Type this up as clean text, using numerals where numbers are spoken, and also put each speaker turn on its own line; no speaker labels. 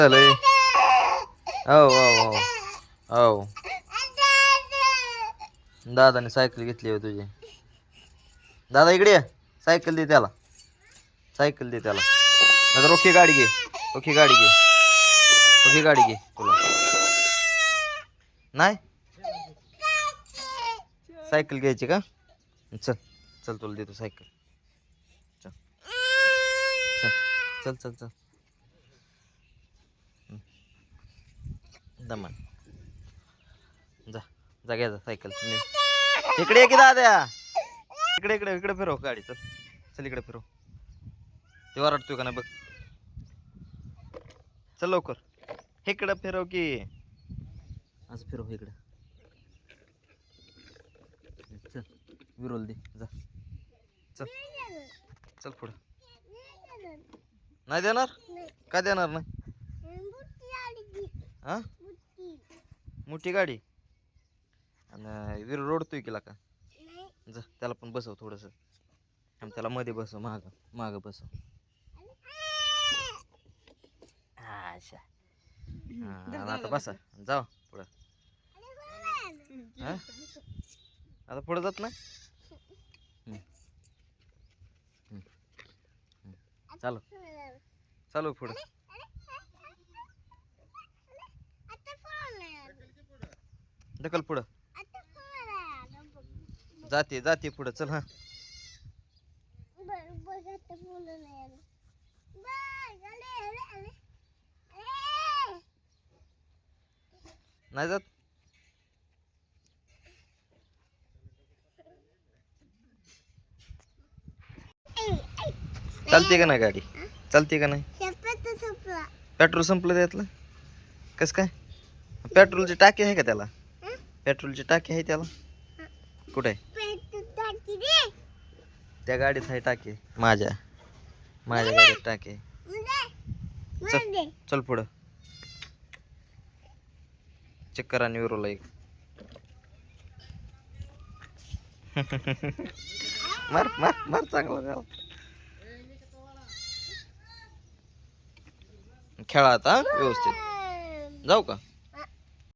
झालंय. हो हो हो हो. दादाने सायकल घेतली हो तुझी. दादा इकडे ये. सायकल दे त्याला. सायकल दे त्याला. आता रोखी गाडी घे. रोखी गाडी घे. रोखी गाडी घे तुला. नाही सायकल घ्यायची का? चल चल तुला देतो सायकल. चल चल चल चल चल. दमन जा जा घ्या जा सायकल. इकडे ये की दाद्या. इकडे इकडे इकडे फिरव गाडी. चल चल इकडे फिरव. ते वरडतोय का नाही बघ. चल लवकर. इकडं फिरव की. असं फिरव इकडे. चल विरोल दे जा. चल चल पुढं. नाही देणार. का देणार नाही? हा मोठी गाडी. आणि विरो रोडतोय केला का? जा त्याला पण बसव थोडस. त्याला मध्ये बसव. माग माग बसव. अच्छा. आता बसा जाऊ पुढं. आता पुढं जात नाही. चालू चालू पुढं. ढकल पुढं. जाते जाते पुढं. चल. हा नाही जात. चालते का नाही गाडी? चालते का नाही? पेट्रोल संपलं त्यातलं. कस काय? पेट्रोलची टाकी आहे का त्याला? पेट्रोलची टाकी आहे त्याला? कुठे? त्या गाडीत आहे टाकी. माझ्या गाडीत टाकी. चल चल पुढं. चक्कर आणि विरोला एक. मार मार मार चांगला. खेळा आता व्यवस्थित. जाऊ का?